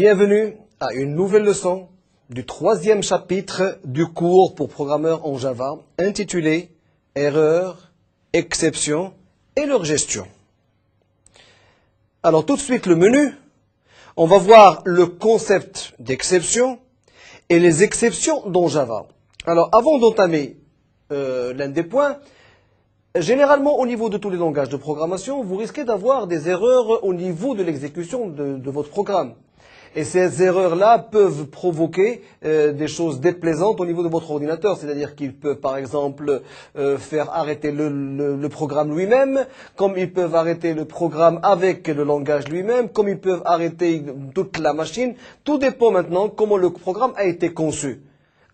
Bienvenue à une nouvelle leçon du troisième chapitre du cours pour programmeurs en Java intitulé Erreurs, exceptions et leur gestion. Alors tout de suite le menu, on va voir le concept d'exception et les exceptions dans Java. Alors avant d'entamer l'un des points, généralement au niveau de tous les langages de programmation, vous risquez d'avoir des erreurs au niveau de l'exécution de votre programme. Et ces erreurs-là peuvent provoquer des choses déplaisantes au niveau de votre ordinateur. C'est-à-dire qu'ils peuvent, par exemple, faire arrêter le programme lui-même, comme ils peuvent arrêter le programme avec le langage lui-même, comme ils peuvent arrêter toute la machine. Tout dépend maintenant comment le programme a été conçu.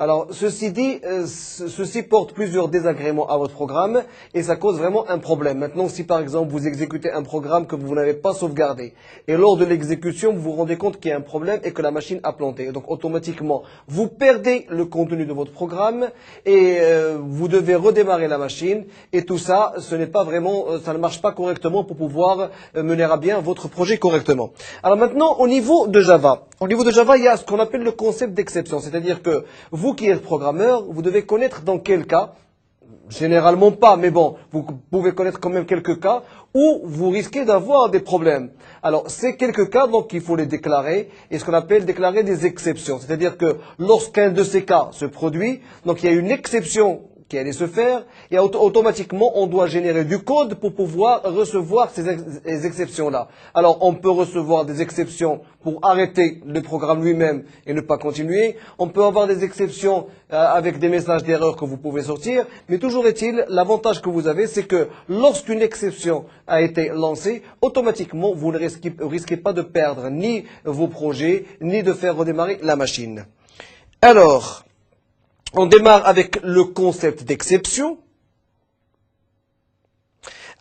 Alors, ceci dit, ceci porte plusieurs désagréments à votre programme et ça cause vraiment un problème. Maintenant, si par exemple vous exécutez un programme que vous n'avez pas sauvegardé et lors de l'exécution, vous vous rendez compte qu'il y a un problème et que la machine a planté. Et donc, automatiquement, vous perdez le contenu de votre programme et vous devez redémarrer la machine. Et tout ça, ce n'est pas vraiment, ça ne marche pas correctement pour pouvoir mener à bien votre projet correctement. Alors maintenant, au niveau de Java, il y a ce qu'on appelle le concept d'exception. C'est-à-dire que vous qui êtes programmeur, vous devez connaître dans quel cas, généralement pas, mais bon, vous pouvez connaître quand même quelques cas où vous risquez d'avoir des problèmes. Alors, ces quelques cas, donc, il faut les déclarer, et ce qu'on appelle déclarer des exceptions. C'est-à-dire que lorsqu'un de ces cas se produit, donc il y a une exception qui allait se faire, et automatiquement, on doit générer du code pour pouvoir recevoir ces exceptions-là. Alors, on peut recevoir des exceptions pour arrêter le programme lui-même et ne pas continuer. On peut avoir des exceptions avec des messages d'erreur que vous pouvez sortir. Mais toujours est-il, l'avantage que vous avez, c'est que lorsqu'une exception a été lancée, automatiquement, vous ne risquez pas de perdre ni vos projets, ni de faire redémarrer la machine. Alors, on démarre avec le concept d'exception.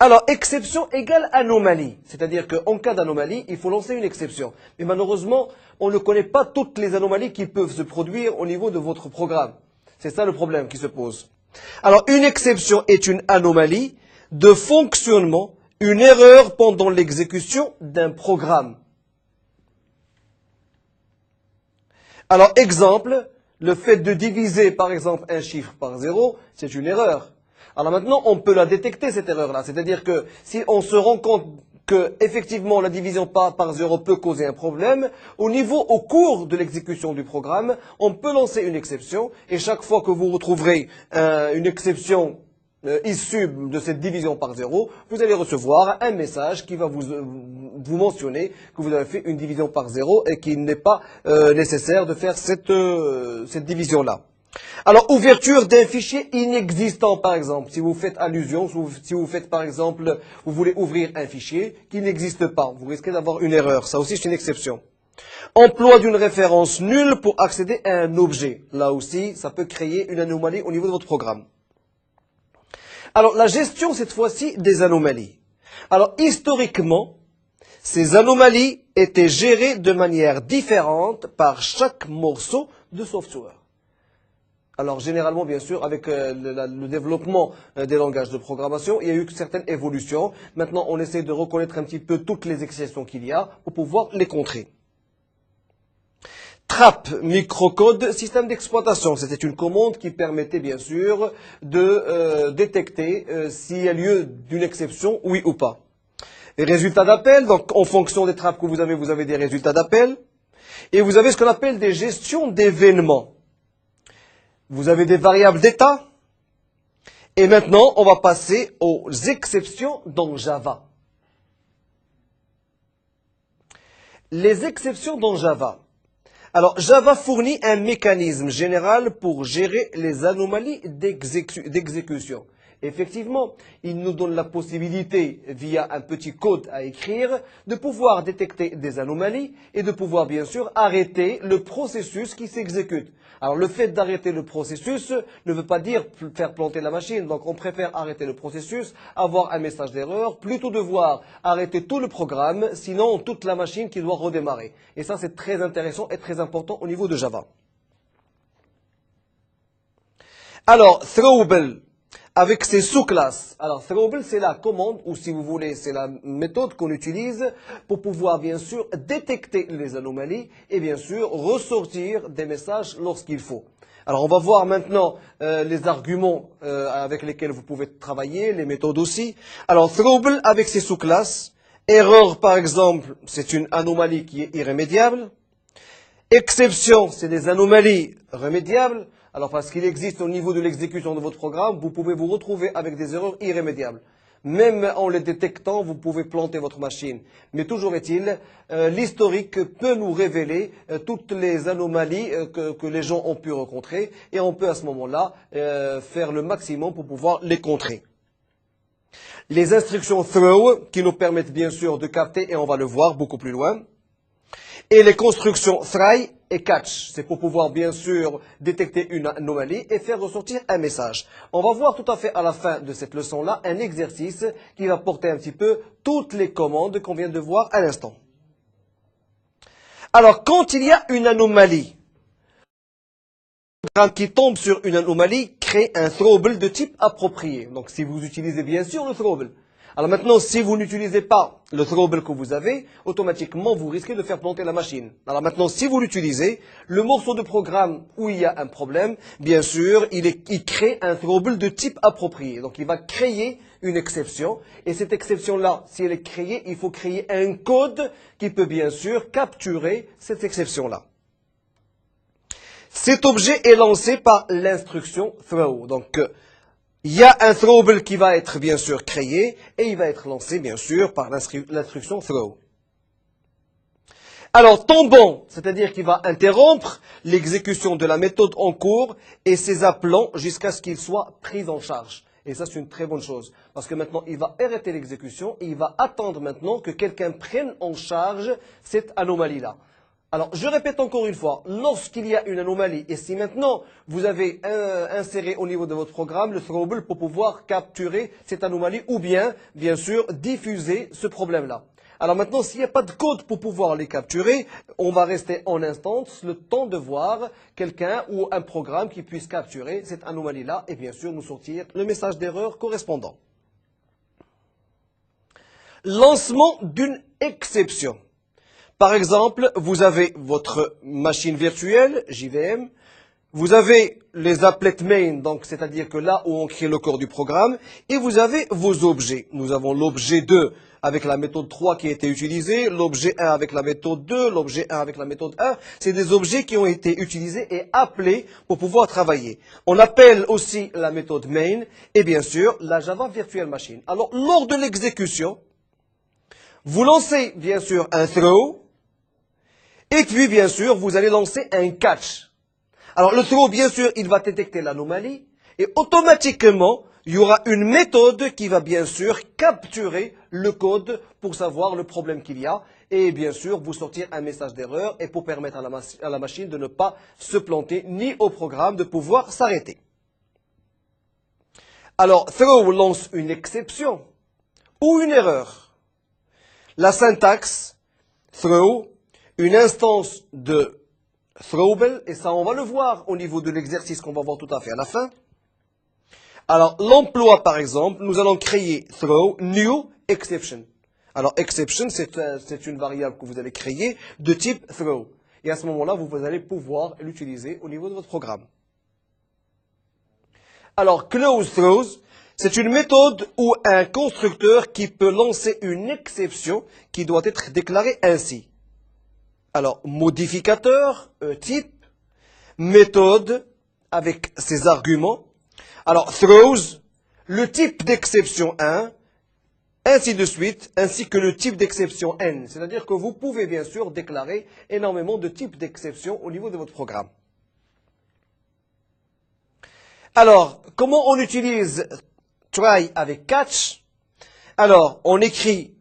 Alors, exception égale anomalie. C'est-à-dire qu'en cas d'anomalie, il faut lancer une exception. Mais malheureusement, on ne connaît pas toutes les anomalies qui peuvent se produire au niveau de votre programme. C'est ça le problème qui se pose. Alors, une exception est une anomalie de fonctionnement, une erreur pendant l'exécution d'un programme. Alors, exemple, le fait de diviser, par exemple, un chiffre par 0, c'est une erreur. Alors maintenant, on peut la détecter, cette erreur-là. C'est-à-dire que si on se rend compte que, effectivement, la division par 0 peut causer un problème, au cours de l'exécution du programme, on peut lancer une exception. Et chaque fois que vous retrouverez une exception issue de cette division par 0, vous allez recevoir un message qui va vous mentionner que vous avez fait une division par 0 et qu'il n'est pas nécessaire de faire cette division-là. Alors, ouverture d'un fichier inexistant, par exemple. Si vous faites allusion, si vous faites, par exemple, vous voulez ouvrir un fichier qui n'existe pas, vous risquez d'avoir une erreur. Ça aussi, c'est une exception. Emploi d'une référence nulle pour accéder à un objet. Là aussi, ça peut créer une anomalie au niveau de votre programme. Alors, la gestion, cette fois-ci, des anomalies. Alors, historiquement, ces anomalies étaient gérées de manière différente par chaque morceau de software. Alors, généralement, bien sûr, avec le développement des langages de programmation, il y a eu certaines évolutions. Maintenant, on essaie de reconnaître un petit peu toutes les exceptions qu'il y a pour pouvoir les contrer. Trap, microcode, système d'exploitation. C'était une commande qui permettait bien sûr de détecter s'il y a lieu d'une exception, oui ou pas. Les résultats d'appel, donc en fonction des trappes que vous avez des résultats d'appel. Et vous avez ce qu'on appelle des gestions d'événements. Vous avez des variables d'état. Et maintenant, on va passer aux exceptions dans Java. Les exceptions dans Java. Alors, Java fournit un mécanisme général pour gérer les anomalies d'exécution. Effectivement, il nous donne la possibilité, via un petit code à écrire, de pouvoir détecter des anomalies et de pouvoir, bien sûr, arrêter le processus qui s'exécute. Alors, le fait d'arrêter le processus ne veut pas dire faire planter la machine. Donc, on préfère arrêter le processus, avoir un message d'erreur, plutôt devoir arrêter tout le programme, sinon toute la machine qui doit redémarrer. Et ça, c'est très intéressant et très important au niveau de Java. Alors, throwable. avec ses sous-classes. Alors, throwable, c'est la commande, ou si vous voulez, c'est la méthode qu'on utilise pour pouvoir, bien sûr, détecter les anomalies et, bien sûr, ressortir des messages lorsqu'il faut. Alors, on va voir maintenant les arguments avec lesquels vous pouvez travailler, les méthodes aussi. Alors, throwable avec ses sous-classes. Erreur, par exemple, c'est une anomalie qui est irrémédiable. Exception, c'est des anomalies remédiables. Alors, parce qu'il existe au niveau de l'exécution de votre programme, vous pouvez vous retrouver avec des erreurs irrémédiables. Même en les détectant, vous pouvez planter votre machine. Mais toujours est-il, l'historique peut nous révéler toutes les anomalies que les gens ont pu rencontrer. Et on peut à ce moment-là faire le maximum pour pouvoir les contrer. Les instructions throw, qui nous permettent bien sûr de capter, et on va le voir beaucoup plus loin. Et les constructions try et catch, c'est pour pouvoir bien sûr détecter une anomalie et faire ressortir un message. On va voir tout à fait à la fin de cette leçon-là un exercice qui va porter un petit peu toutes les commandes qu'on vient de voir à l'instant. Alors, quand il y a une anomalie, le programme qui tombe sur une anomalie crée un throwable de type approprié. Donc, si vous utilisez bien sûr le throwable. Alors maintenant, si vous n'utilisez pas le throwable que vous avez, automatiquement, vous risquez de faire planter la machine. Alors maintenant, si vous l'utilisez, le morceau de programme où il y a un problème, bien sûr, il crée un throwable de type approprié. Donc, il va créer une exception. Et cette exception-là, si elle est créée, il faut créer un code qui peut bien sûr capturer cette exception-là. Cet objet est lancé par l'instruction throw. Donc, il y a un throwable qui va être bien sûr créé et il va être lancé bien sûr par l'instruction throw. Alors, tombant, c'est-à-dire qu'il va interrompre l'exécution de la méthode en cours et ses appelants jusqu'à ce qu'il soit pris en charge. Et ça, c'est une très bonne chose. Parce que maintenant, il va arrêter l'exécution et il va attendre maintenant que quelqu'un prenne en charge cette anomalie-là. Alors, je répète encore une fois, lorsqu'il y a une anomalie, et si maintenant vous avez inséré au niveau de votre programme le throwable pour pouvoir capturer cette anomalie ou bien sûr, diffuser ce problème-là. Alors maintenant, s'il n'y a pas de code pour pouvoir les capturer, on va rester en instance le temps de voir quelqu'un ou un programme qui puisse capturer cette anomalie-là et bien sûr nous sortir le message d'erreur correspondant. Lancement d'une exception. Par exemple, vous avez votre machine virtuelle, JVM, vous avez les applets main, donc c'est-à-dire que là où on crée le corps du programme, et vous avez vos objets. Nous avons l'objet 2 avec la méthode 3 qui a été utilisée, l'objet 1 avec la méthode 2, l'objet 1 avec la méthode 1. C'est des objets qui ont été utilisés et appelés pour pouvoir travailler. On appelle aussi la méthode main et bien sûr la Java Virtual Machine. Alors, lors de l'exécution, vous lancez bien sûr un throw, et puis, bien sûr, vous allez lancer un catch. Alors, le throw, bien sûr, il va détecter l'anomalie. Et automatiquement, il y aura une méthode qui va, bien sûr, capturer le code pour savoir le problème qu'il y a. Et, bien sûr, vous sortir un message d'erreur et pour permettre à la machine de ne pas se planter, ni au programme de pouvoir s'arrêter. Alors, throw lance une exception ou une erreur. La syntaxe, throw, une instance de throwable, et ça on va le voir au niveau de l'exercice qu'on va voir tout à fait à la fin. Alors l'emploi par exemple, nous allons créer throw new exception. Alors exception c'est une variable que vous allez créer de type throw. Et à ce moment-là, vous allez pouvoir l'utiliser au niveau de votre programme. Alors close throws, c'est une méthode ou un constructeur qui peut lancer une exception qui doit être déclarée ainsi. Alors, modificateur, type, méthode, avec ses arguments. Alors, throws, le type d'exception 1, ainsi de suite, ainsi que le type d'exception n. C'est-à-dire que vous pouvez bien sûr déclarer énormément de types d'exceptions au niveau de votre programme. Alors, comment on utilise try avec catch? Alors, on écrit,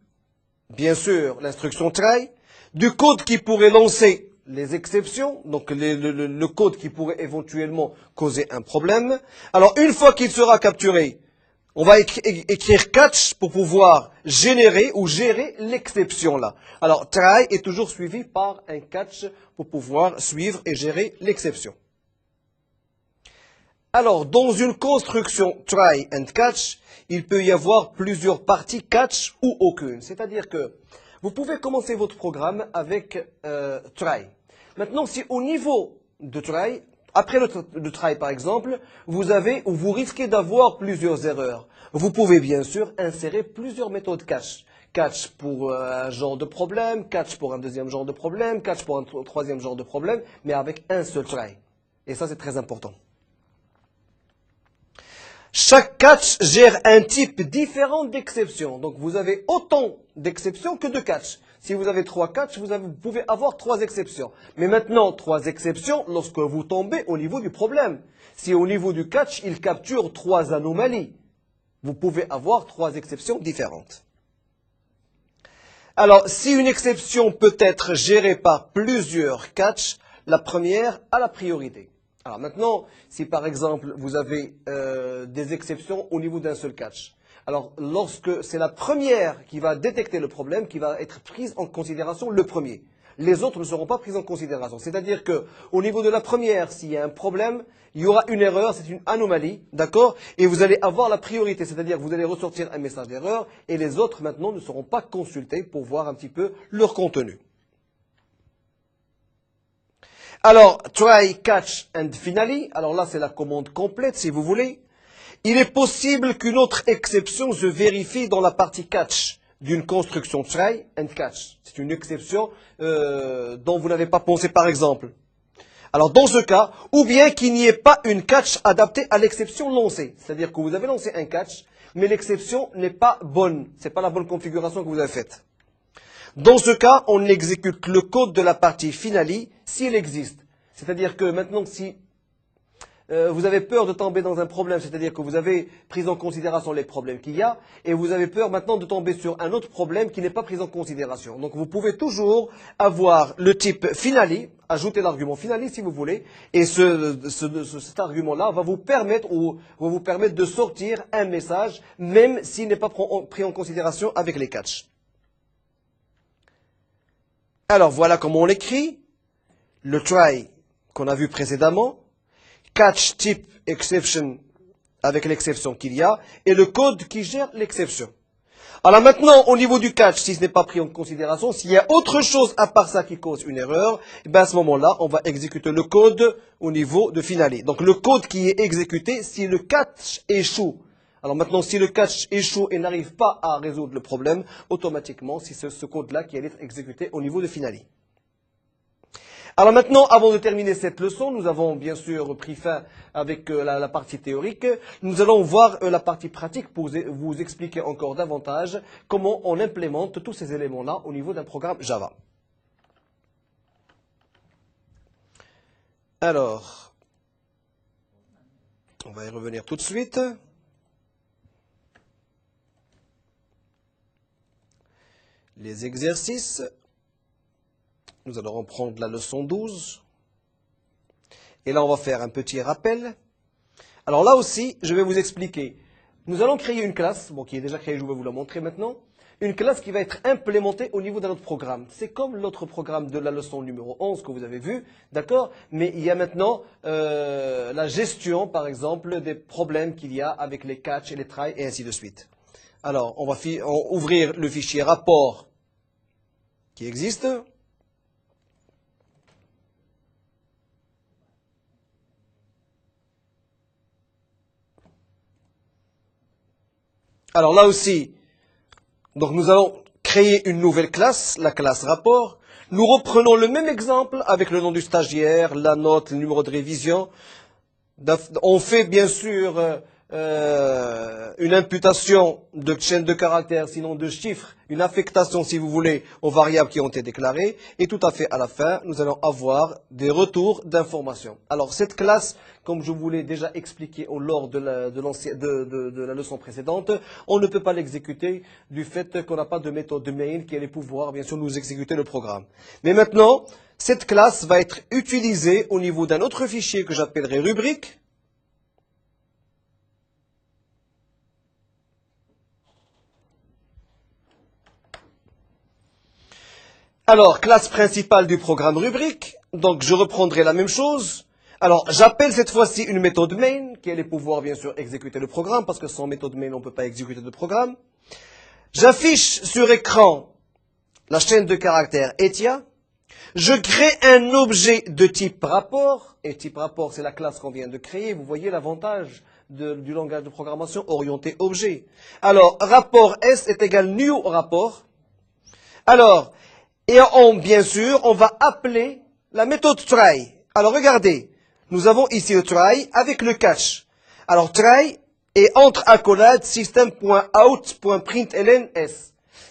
bien sûr, l'instruction try, du code qui pourrait lancer les exceptions, donc le code qui pourrait éventuellement causer un problème. Alors, une fois qu'il sera capturé, on va écrire catch pour pouvoir générer ou gérer l'exception là. Alors, try est toujours suivi par un catch pour pouvoir suivre et gérer l'exception. Alors, dans une construction try and catch, il peut y avoir plusieurs parties catch ou aucune. C'est-à-dire que vous pouvez commencer votre programme avec try. Maintenant, si au niveau de try, après le try par exemple, vous avez ou vous risquez d'avoir plusieurs erreurs. Vous pouvez bien sûr insérer plusieurs méthodes catch. Catch pour un genre de problème, catch pour un deuxième genre de problème, catch pour un troisième genre de problème, mais avec un seul try. Et ça, c'est très important. Chaque catch gère un type différent d'exception. Donc, vous avez autant d'exceptions que de catch. Si vous avez 3 catch, vous pouvez avoir 3 exceptions. Mais maintenant, 3 exceptions lorsque vous tombez au niveau du problème. Si au niveau du catch, il capture 3 anomalies, vous pouvez avoir 3 exceptions différentes. Alors, si une exception peut être gérée par plusieurs catch, la première a la priorité. Alors maintenant, si par exemple vous avez des exceptions au niveau d'un seul catch, alors lorsque c'est la première qui va détecter le problème, qui va être prise en considération le premier, les autres ne seront pas prises en considération. C'est-à-dire que au niveau de la première, s'il y a un problème, il y aura une erreur, c'est une anomalie, d'accord? Et vous allez avoir la priorité, c'est-à-dire que vous allez ressortir un message d'erreur et les autres maintenant ne seront pas consultés pour voir un petit peu leur contenu. Alors, try, catch and finally, alors là c'est la commande complète si vous voulez. Il est possible qu'une autre exception se vérifie dans la partie catch d'une construction try and catch. C'est une exception dont vous n'avez pas pensé par exemple. Alors dans ce cas, ou bien qu'il n'y ait pas une catch adaptée à l'exception lancée. C'est-à-dire que vous avez lancé un catch, mais l'exception n'est pas bonne. Ce n'est pas la bonne configuration que vous avez faite. Dans ce cas, on exécute le code de la partie finale s'il existe. C'est-à-dire que maintenant, si vous avez peur de tomber dans un problème, c'est-à-dire que vous avez pris en considération les problèmes qu'il y a, et vous avez peur maintenant de tomber sur un autre problème qui n'est pas pris en considération. Donc vous pouvez toujours avoir le type finale, ajouter l'argument finale si vous voulez, et cet argument-là va vous permettre de sortir un message, même s'il n'est pas pris en considération avec les catchs. Alors voilà comment on l'écrit, le try qu'on a vu précédemment, catch type exception avec l'exception qu'il y a, et le code qui gère l'exception. Alors maintenant, au niveau du catch, si ce n'est pas pris en considération, s'il y a autre chose à part ça qui cause une erreur, à ce moment-là, on va exécuter le code au niveau de finale. Donc le code qui est exécuté si le catch échoue. Alors maintenant, si le catch échoue et n'arrive pas à résoudre le problème, automatiquement, c'est ce code-là qui allait être exécuté au niveau de finale. Alors maintenant, avant de terminer cette leçon, nous avons bien sûr pris fin avec la partie théorique. Nous allons voir la partie pratique pour vous expliquer encore davantage comment on implémente tous ces éléments-là au niveau d'un programme Java. Alors, on va y revenir tout de suite. Les exercices. Nous allons reprendre la leçon 12. Et là, on va faire un petit rappel. Alors là aussi, je vais vous expliquer. Nous allons créer une classe, qui est déjà créée, je vais vous la montrer maintenant. Une classe qui va être implémentée au niveau d'un autre programme. C'est comme l'autre programme de la leçon numéro 11 que vous avez vu, d'accord? Mais il y a maintenant la gestion, par exemple, des problèmes qu'il y a avec les catch et les try et ainsi de suite. Alors, on va ouvrir le fichier rapport qui existe. Alors là aussi, donc nous allons créer une nouvelle classe, la classe rapport. Nous reprenons le même exemple avec le nom du stagiaire, la note, le numéro de révision. On fait bien sûr une imputation de chaîne de caractères, sinon de chiffres, une affectation si vous voulez aux variables qui ont été déclarées. Et tout à fait à la fin, nous allons avoir des retours d'informations. Alors cette classe, comme je vous l'ai déjà expliqué lors de la leçon précédente, on ne peut pas l'exécuter du fait qu'on n'a pas de méthode de main qui allait pouvoir bien sûr nous exécuter le programme. Mais maintenant, cette classe va être utilisée au niveau d'un autre fichier que j'appellerai rubrique. Alors, classe principale du programme rubrique. Donc, je reprendrai la même chose. Alors, j'appelle cette fois-ci une méthode main, qui allait pouvoir bien sûr exécuter le programme, parce que sans méthode main, on ne peut pas exécuter de programme. J'affiche sur écran la chaîne de caractères ETIA. Je crée un objet de type rapport, et type rapport, c'est la classe qu'on vient de créer. Vous voyez l'avantage du langage de programmation orienté objet. Alors, rapport S est égal new rapport. Alors, et bien sûr, on va appeler la méthode try. Alors, regardez, nous avons ici le try avec le catch. Alors, try est entre accolades system.out.println.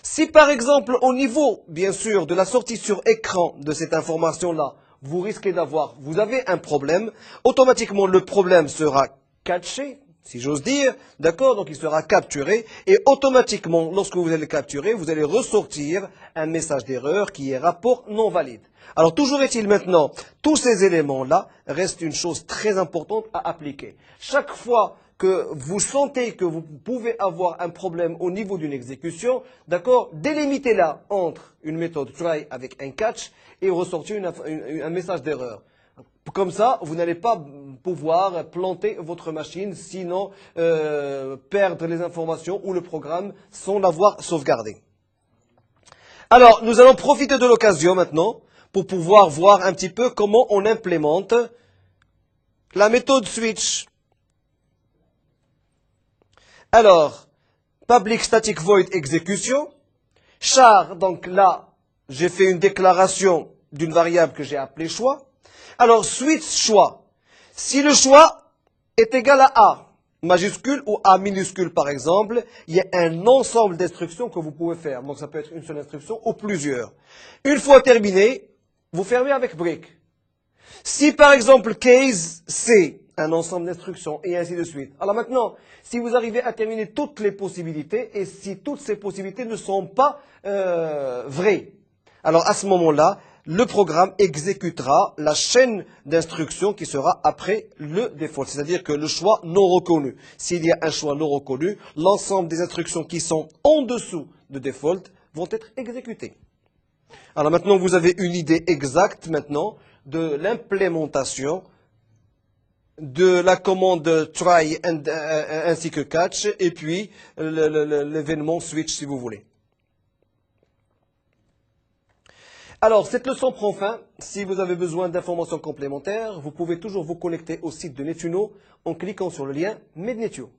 Si par exemple, au niveau, bien sûr, de la sortie sur écran de cette information-là, vous risquez vous avez un problème, automatiquement le problème sera catché, si j'ose dire, d'accord, donc il sera capturé, et automatiquement, lorsque vous allez le capturer, vous allez ressortir un message d'erreur qui est rapport non valide. Alors toujours est-il maintenant, tous ces éléments-là restent une chose très importante à appliquer. Chaque fois que vous sentez que vous pouvez avoir un problème au niveau d'une exécution, d'accord, délimitez-la entre une méthode try avec un catch et ressortir un message d'erreur. Comme ça, vous n'allez pas pouvoir planter votre machine, sinon perdre les informations ou le programme sans l'avoir sauvegardé. Alors, nous allons profiter de l'occasion maintenant pour pouvoir voir un petit peu comment on implémente la méthode switch. Alors, public static void exécution. Char, donc là, j'ai fait une déclaration d'une variable que j'ai appelée choix. Alors, switch choix. Si le choix est égal à A majuscule ou A minuscule par exemple, il y a un ensemble d'instructions que vous pouvez faire. Donc ça peut être une seule instruction ou plusieurs. Une fois terminé, vous fermez avec break. Si par exemple case c'est un ensemble d'instructions et ainsi de suite. Alors maintenant, si vous arrivez à terminer toutes les possibilités et si toutes ces possibilités ne sont pas vraies, alors à ce moment-là, le programme exécutera la chaîne d'instructions qui sera après le default, c'est-à-dire que le choix non reconnu. S'il y a un choix non reconnu, l'ensemble des instructions qui sont en dessous de default vont être exécutées. Alors maintenant, vous avez une idée exacte maintenant de l'implémentation de la commande try ainsi que catch et puis l'événement switch si vous voulez. Alors, cette leçon prend fin. Si vous avez besoin d'informations complémentaires, vous pouvez toujours vous connecter au site de Netuno en cliquant sur le lien MedNetio.